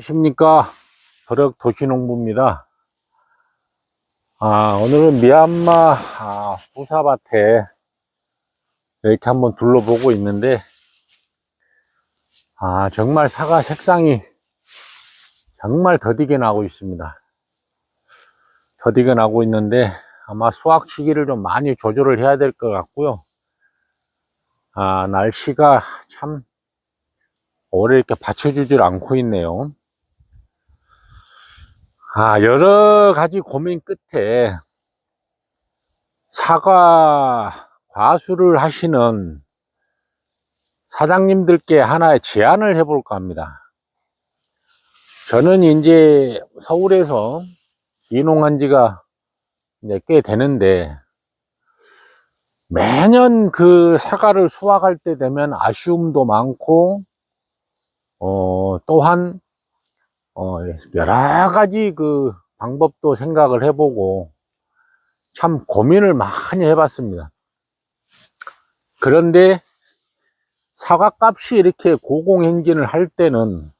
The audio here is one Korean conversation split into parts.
안녕하십니까. 버럭 도시농부입니다. 오늘은 미얀마 후사밭에 이렇게 한번 둘러보고 있는데, 정말 사과 색상이 정말 더디게 나고 있습니다. 더디게 나고 있는데 아마 수확 시기를 좀 많이 조절을 해야 될 것 같고요. 날씨가 참 오래 이렇게 받쳐주질 않고 있네요. 여러 가지 고민 끝에 사과 과수를 하시는 사장님들께 하나의 제안을 해볼까 합니다. 저는 이제 서울에서 이농한 지가 이제 꽤 되는데, 매년 그 사과를 수확할 때 되면 아쉬움도 많고, 또한 여러 가지 그 방법도 생각을 해보고 참 고민을 많이 해봤습니다. 그런데 사과값이 이렇게 고공행진을 할 때는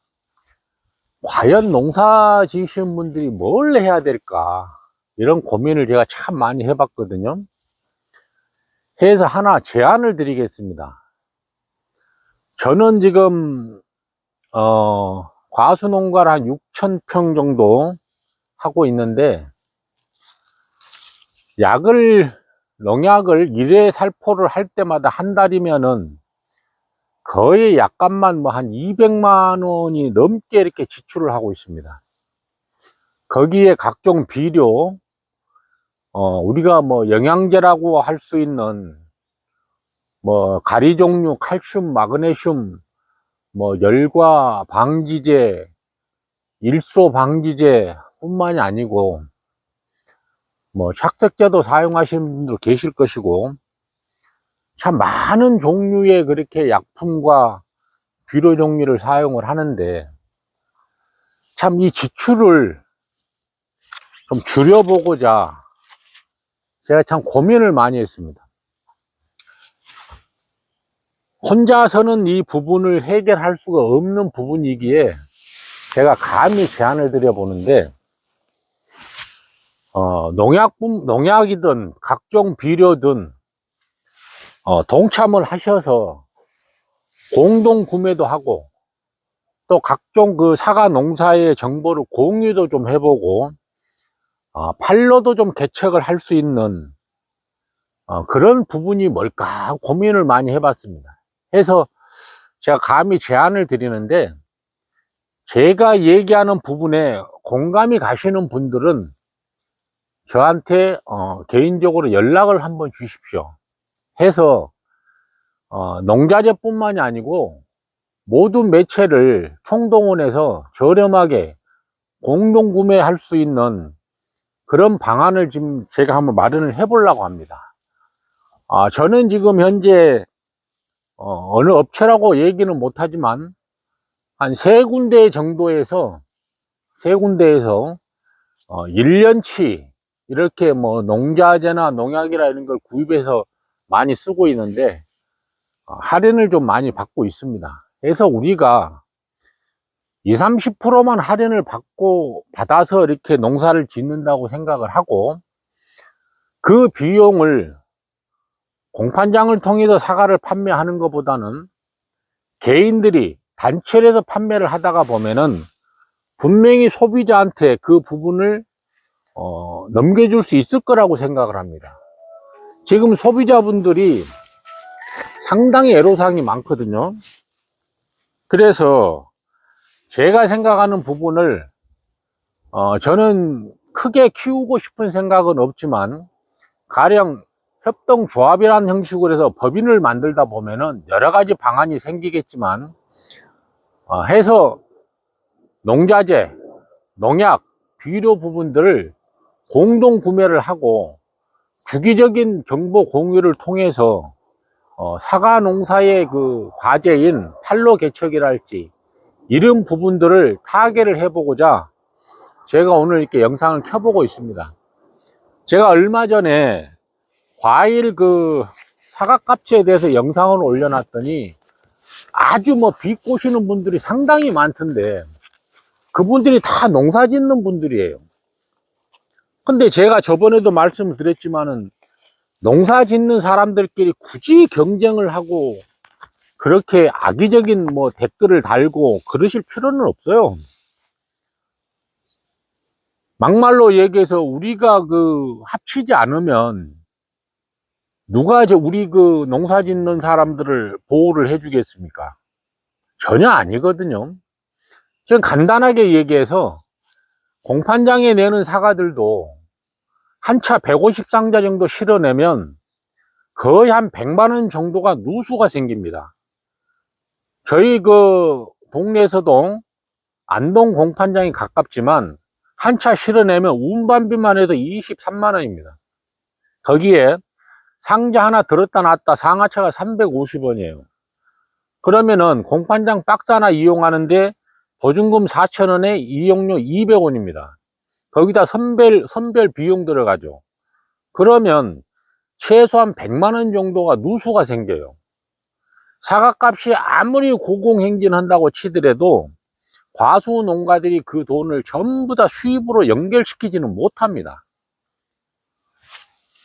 과연 농사 지으시는 분들이 뭘 해야 될까, 이런 고민을 제가 참 많이 해봤거든요. 해서 하나 제안을 드리겠습니다. 저는 지금 과수농가를 한 6,000평 정도 하고 있는데, 농약을 1회 살포를 할 때마다 한 달이면은 거의 약값만 뭐 한 200만 원이 넘게 이렇게 지출을 하고 있습니다. 거기에 각종 비료, 우리가 뭐 영양제라고 할 수 있는 뭐 가리 종류, 칼슘, 마그네슘, 뭐 열과 방지제, 일소 방지제 뿐만이 아니고 뭐 착색제도 사용하시는 분들 계실 것이고, 참 많은 종류의 그렇게 약품과 비료 종류를 사용을 하는데, 참 이 지출을 좀 줄여보고자 제가 참 고민을 많이 했습니다. 혼자서는 이 부분을 해결할 수가 없는 부분이기에 제가 감히 제안을 드려보는데, 농약이든 각종 비료든 동참을 하셔서 공동 구매도 하고, 또 각종 그 사과 농사의 정보를 공유도 좀 해보고, 판로도 좀 개척을 할 수 있는 그런 부분이 뭘까 고민을 많이 해봤습니다. 해서 제가 감히 제안을 드리는데, 제가 얘기하는 부분에 공감이 가시는 분들은 저한테 개인적으로 연락을 한번 주십시오. 해서 농자재 뿐만이 아니고 모든 매체를 총동원해서 저렴하게 공동 구매할 수 있는 그런 방안을 지금 제가 한번 마련을 해 보려고 합니다. 저는 지금 현재 어느 업체라고 얘기는 못하지만 한 세 군데 정도에서 1년치 이렇게 뭐 농자재나 농약이라 이런 걸 구입해서 많이 쓰고 있는데, 할인을 좀 많이 받고 있습니다. 그래서 우리가 20, 30%만 할인을 받아서 이렇게 농사를 짓는다고 생각을 하고, 그 비용을 공판장을 통해서 사과를 판매하는 것보다는 개인들이 단체에서 판매를 하다가 보면은 분명히 소비자한테 그 부분을 넘겨줄 수 있을 거라고 생각을 합니다. 지금 소비자분들이 상당히 애로사항이 많거든요. 그래서 제가 생각하는 부분을 저는 크게 키우고 싶은 생각은 없지만, 가령 협동조합이라는 형식으로 해서 법인을 만들다 보면은 여러 가지 방안이 생기겠지만, 해서 농자재, 농약, 비료 부분들을 공동 구매를 하고 주기적인 정보 공유를 통해서 사과 농사의 그 과제인 판로 개척이랄지 이런 부분들을 타개를 해보고자 제가 오늘 이렇게 영상을 켜보고 있습니다. 제가 얼마 전에 과일 그 사과값에 대해서 영상을 올려놨더니 아주 뭐 비꼬시는 분들이 상당히 많던데, 그분들이 다 농사 짓는 분들이에요. 근데 제가 저번에도 말씀을 드렸지만은 농사 짓는 사람들끼리 굳이 경쟁을 하고 그렇게 악의적인 뭐 댓글을 달고 그러실 필요는 없어요. 막말로 얘기해서 우리가 합치지 않으면 누가 우리 농사 짓는 사람들을 보호를 해주겠습니까? 전혀 아니거든요. 지금 간단하게 얘기해서 공판장에 내는 사과들도 한 차 150상자 정도 실어내면 거의 한 100만원 정도가 누수가 생깁니다. 저희 동네에서도 안동 공판장이 가깝지만 한 차 실어내면 운반비만 해도 23만원입니다. 거기에 상자 하나 들었다 놨다 상하차가 350원이에요. 그러면은 공판장 박스 하나 이용하는데 보증금 4,000원에 이용료 200원입니다. 거기다 선별 비용 들어가죠. 그러면 최소한 100만원 정도가 누수가 생겨요. 사과값이 아무리 고공행진한다고 치더라도 과수 농가들이 그 돈을 전부 다 수입으로 연결시키지는 못합니다.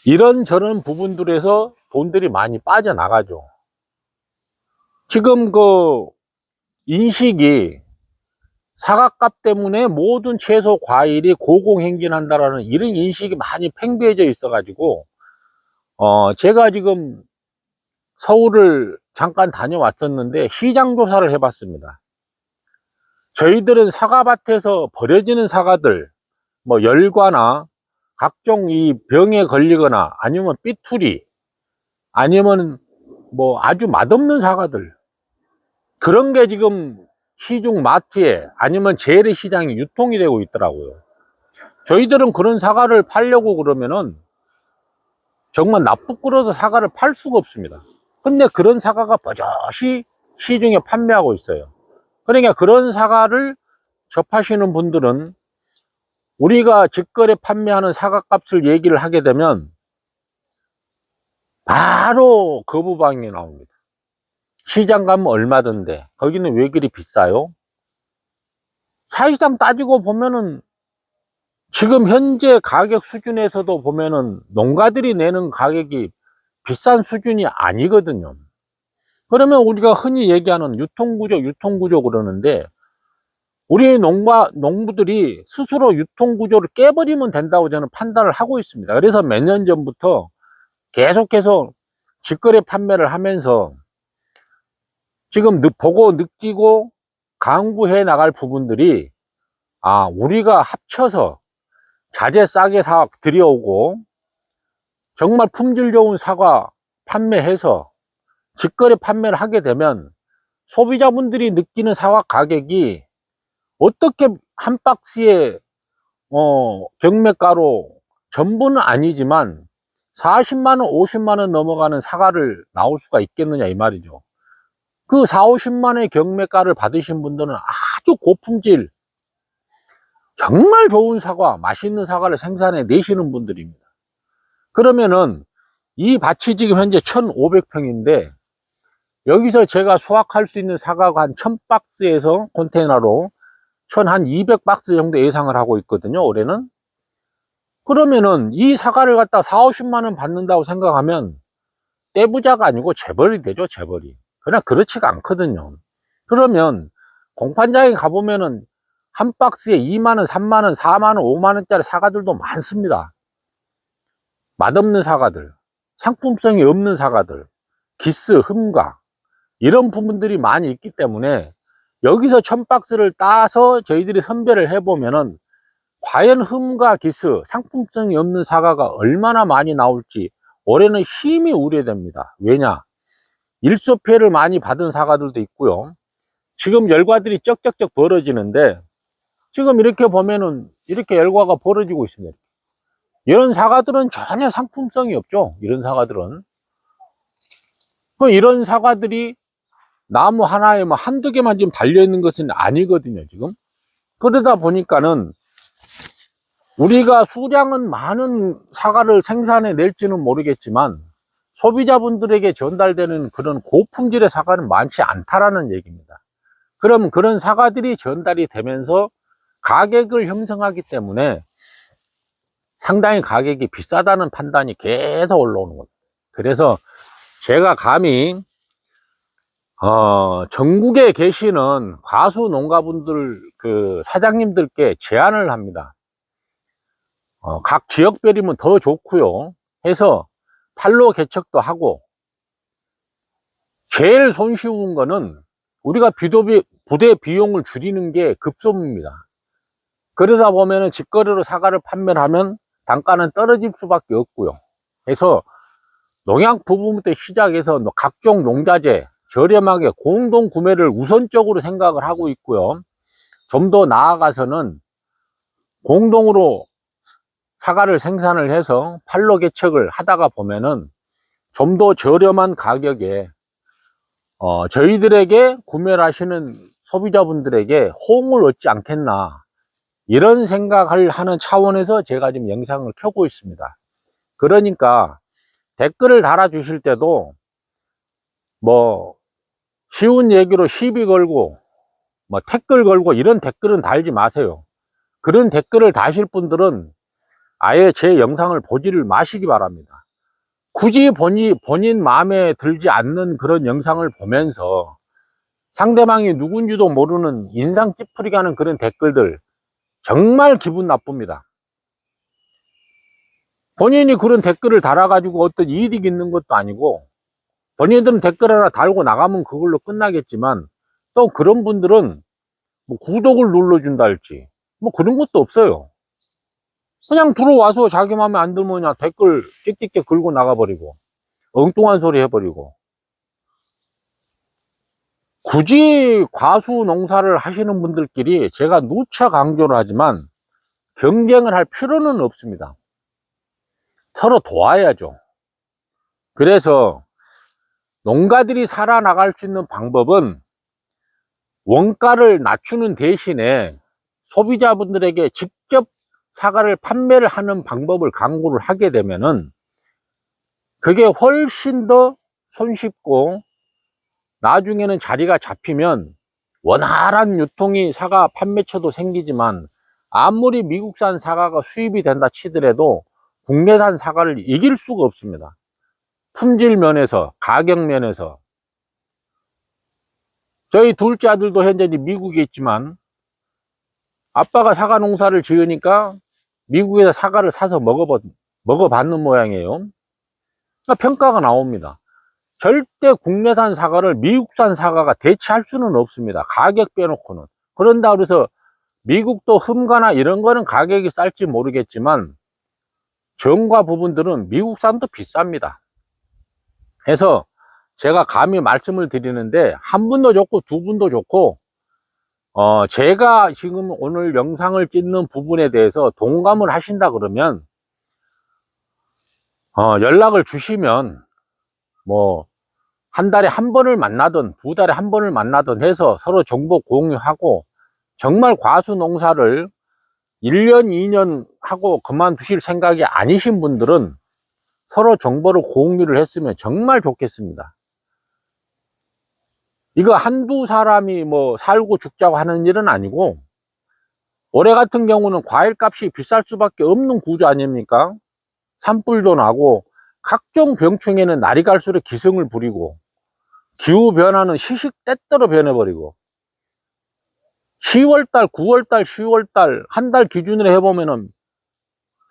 이런저런 부분들에서 돈들이 많이 빠져나가죠. 지금 인식이 사과값 때문에 모든 채소 과일이 고공행진한다라는 이런 인식이 많이 팽배해져 있어 가지고 제가 지금 서울을 잠깐 다녀왔었는데 시장 조사를 해봤습니다. 저희들은 사과밭에서 버려지는 사과들, 뭐 열과나 각종 이 병에 걸리거나 아니면 삐투리, 아니면 뭐 아주 맛없는 사과들, 그런 게 지금 시중 마트에 아니면 재래시장에 유통이 되고 있더라고요. 저희들은 그런 사과를 팔려고 그러면은 정말 나쁘고 사과를 팔 수가 없습니다. 근데 그런 사과가 버젓이 시중에 판매하고 있어요. 그러니까 그런 사과를 접하시는 분들은 우리가 직거래 판매하는 사과 값을 얘기를 하게 되면 바로 거부반응이 나옵니다. 시장 가면 얼마던데 거기는 왜 그리 비싸요? 사실상 따지고 보면은 지금 현재 가격 수준에서도 보면은 농가들이 내는 가격이 비싼 수준이 아니거든요. 그러면 우리가 흔히 얘기하는 유통구조 그러는데 우리 농부들이 스스로 유통구조를 깨버리면 된다고 저는 판단을 하고 있습니다. 그래서 몇 년 전부터 계속해서 직거래 판매를 하면서 지금 보고 느끼고 강구해 나갈 부분들이 우리가 합쳐서 자재 싸게 들여오고 정말 품질 좋은 사과 판매해서 직거래 판매를 하게 되면 소비자분들이 느끼는 사과 가격이 어떻게 한 박스에 경매가로 전부는 아니지만 40만원 50만원 넘어가는 사과를 나올 수가 있겠느냐 이 말이죠. 그 40~50만원의 경매가를 받으신 분들은 아주 고품질 정말 좋은 사과, 맛있는 사과를 생산해 내시는 분들입니다. 그러면은 이 밭이 지금 현재 1,500평인데 여기서 제가 수확할 수 있는 사과가 한 1000박스에서 컨테이너로 1200박스 정도 예상을 하고 있거든요, 올해는. 그러면은 이 사과를 갖다 40~50만원 받는다고 생각하면 떼부자가 아니고 재벌이 되죠, 재벌이. 그러나 그렇지가 않거든요. 그러면 공판장에 가보면은 한 박스에 2만원, 3만원, 4만원, 5만원짜리 사과들도 많습니다. 맛없는 사과들, 상품성이 없는 사과들, 기스, 흠과 이런 부분들이 많이 있기 때문에 여기서 1000박스를 따서 저희들이 선별을 해보면은 과연 흠과 기스, 상품성이 없는 사과가 얼마나 많이 나올지 올해는 심히 우려됩니다. 왜냐? 일소피해를 많이 받은 사과들도 있고요. 지금 열과들이 쩍쩍쩍 벌어지는데 지금 이렇게 보면은 이렇게 열과가 벌어지고 있습니다. 이런 사과들은 전혀 상품성이 없죠. 이런 사과들은. 이런 사과들이 나무 하나에 뭐 한두 개만 지금 달려있는 것은 아니거든요, 지금. 그러다 보니까는 우리가 수량은 많은 사과를 생산해 낼지는 모르겠지만 소비자분들에게 전달되는 그런 고품질의 사과는 많지 않다라는 얘기입니다. 그럼 그런 사과들이 전달이 되면서 가격을 형성하기 때문에 상당히 가격이 비싸다는 판단이 계속 올라오는 겁니다. 그래서 제가 감히 전국에 계시는 과수 농가분들 사장님들께 제안을 합니다. 각 지역별이면 더 좋고요. 해서 판로 개척도 하고, 제일 손쉬운 거는 우리가 부대 비용을 줄이는 게 급소입니다. 그러다 보면은 직거래로 사과를 판매를 하면 단가는 떨어질 수밖에 없고요. 그래서 농약 부분부터 시작해서 각종 농자재 저렴하게 공동 구매를 우선적으로 생각을 하고 있고요. 좀 더 나아가서는 공동으로 사과를 생산을 해서 판로 개척을 하다가 보면은 좀 더 저렴한 가격에 저희들에게 구매를 하시는 소비자분들에게 호응을 얻지 않겠나, 이런 생각을 하는 차원에서 제가 지금 영상을 켜고 있습니다. 그러니까 댓글을 달아 주실 때도 뭐 쉬운 얘기로 시비 걸고 뭐 댓글 걸고 이런 댓글은 달지 마세요. 그런 댓글을 다실 분들은 아예 제 영상을 보지를 마시기 바랍니다. 굳이 본인 마음에 들지 않는 그런 영상을 보면서 상대방이 누군지도 모르는 인상 찌푸리게 하는 그런 댓글들 정말 기분 나쁩니다. 본인이 그런 댓글을 달아가지고 어떤 이익이 있는 것도 아니고, 본인들은 댓글 하나 달고 나가면 그걸로 끝나겠지만, 또 그런 분들은 뭐 구독을 눌러준다 할지 뭐 그런 것도 없어요. 그냥 들어와서 자기 마음에 안 들면 그냥 댓글 찍찍게 긁고 나가버리고 엉뚱한 소리 해버리고. 굳이 과수 농사를 하시는 분들끼리 제가 누차 강조를 하지만 경쟁을 할 필요는 없습니다. 서로 도와야죠. 그래서 농가들이 살아나갈 수 있는 방법은 원가를 낮추는 대신에 소비자분들에게 직접 사과를 판매를 하는 방법을 강구를 하게 되면은 그게 훨씬 더 손쉽고, 나중에는 자리가 잡히면 원활한 유통이 사과 판매처도 생기지만, 아무리 미국산 사과가 수입이 된다 치더라도 국내산 사과를 이길 수가 없습니다. 품질 면에서, 가격 면에서. 저희 둘째 아들도 현재 미국에 있지만 아빠가 사과 농사를 지으니까 미국에서 사과를 사서 먹어봤는 모양이에요. 그러니까 평가가 나옵니다. 절대 국내산 사과를 미국산 사과가 대체할 수는 없습니다. 가격 빼놓고는. 그런다 그래서 미국도 흠가나 이런 거는 가격이 쌀지 모르겠지만 정과 부분들은 미국산도 비쌉니다. 해서 제가 감히 말씀을 드리는데, 한 분도 좋고 두 분도 좋고, 제가 지금 오늘 영상을 찍는 부분에 대해서 동감을 하신다 그러면 연락을 주시면 뭐 한 달에 한 번을 만나든 두 달에 한 번을 만나든 해서 서로 정보 공유하고, 정말 과수 농사를 1년 2년 하고 그만두실 생각이 아니신 분들은 서로 정보를 공유를 했으면 정말 좋겠습니다. 이거 한두 사람이 뭐 살고 죽자고 하는 일은 아니고, 올해 같은 경우는 과일 값이 비쌀 수밖에 없는 구조 아닙니까? 산불도 나고 각종 병충해는 날이 갈수록 기승을 부리고, 기후변화는 시시때때로 변해버리고, 10월달 9월달 10월달 한 달 기준으로 해보면은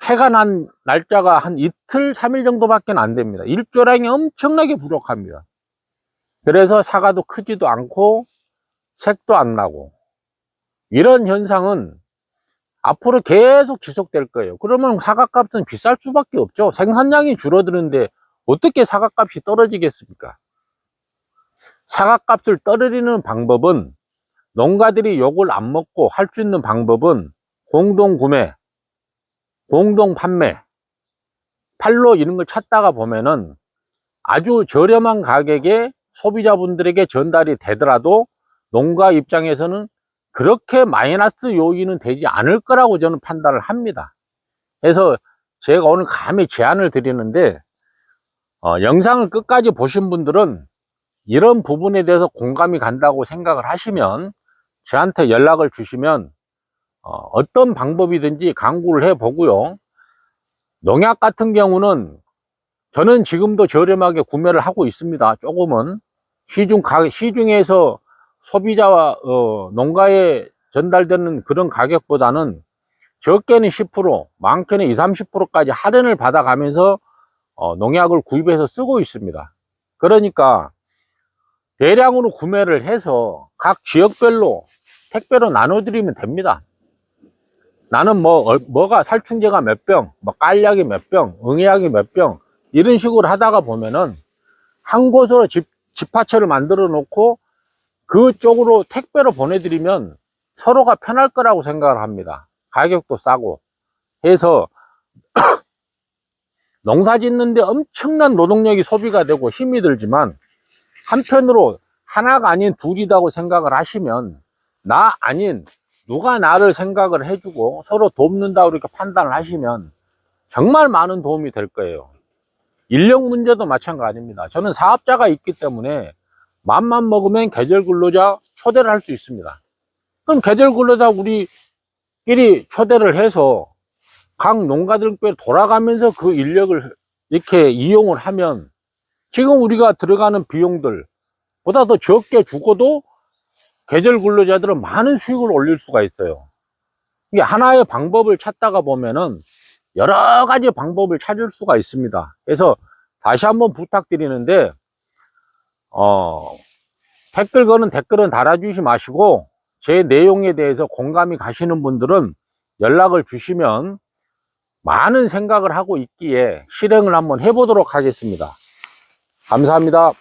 해가 난 날짜가 한 이틀 3일 정도밖에 안 됩니다. 일조량이 엄청나게 부족합니다. 그래서 사과도 크지도 않고 색도 안 나고, 이런 현상은 앞으로 계속 지속될 거예요. 그러면 사과값은 비쌀 수밖에 없죠. 생산량이 줄어드는데 어떻게 사과값이 떨어지겠습니까? 사과값을 떨어뜨리는 방법은, 농가들이 욕을 안 먹고 할 수 있는 방법은 공동구매, 공동판매, 판로 이런 걸 찾다가 보면은 아주 저렴한 가격에 소비자분들에게 전달이 되더라도 농가 입장에서는 그렇게 마이너스 요인은 되지 않을 거라고 저는 판단을 합니다. 그래서 제가 오늘 감히 제안을 드리는데, 영상을 끝까지 보신 분들은 이런 부분에 대해서 공감이 간다고 생각을 하시면 저한테 연락을 주시면 어떤 방법이든지 강구를 해 보고요. 농약 같은 경우는 저는 지금도 저렴하게 구매를 하고 있습니다. 조금은 시중에서 소비자와 농가에 전달되는 그런 가격보다는 적게는 10%, 많게는 20, 30%까지 할인을 받아가면서 농약을 구입해서 쓰고 있습니다. 그러니까 대량으로 구매를 해서 각 지역별로 택배로 나눠드리면 됩니다. 나는 뭐가 살충제가 몇 병, 뭐 깔약이 몇 병, 응애약이 몇 병, 이런 식으로 하다가 보면은 한 곳으로 집화처를 만들어 놓고 그쪽으로 택배로 보내드리면 서로가 편할 거라고 생각을 합니다. 가격도 싸고 해서 농사 짓는데 엄청난 노동력이 소비가 되고 힘이 들지만, 한편으로 하나가 아닌 둘이다고 생각을 하시면 나 아닌 누가 나를 생각을 해주고 서로 돕는다고 이렇게 판단을 하시면 정말 많은 도움이 될 거예요. 인력 문제도 마찬가지입니다. 저는 사업자가 있기 때문에 맘만 먹으면 계절 근로자 초대를 할 수 있습니다. 그럼 계절 근로자 우리끼리 초대를 해서 각 농가들께 돌아가면서 그 인력을 이렇게 이용을 하면 지금 우리가 들어가는 비용들 보다 더 적게 주고도 계절 근로자들은 많은 수익을 올릴 수가 있어요. 이게 하나의 방법을 찾다가 보면은 여러 가지 방법을 찾을 수가 있습니다. 그래서 다시 한번 부탁드리는데, 댓글은 달아주시 마시고 제 내용에 대해서 공감이 가시는 분들은 연락을 주시면 많은 생각을 하고 있기에 실행을 한번 해보도록 하겠습니다. 감사합니다.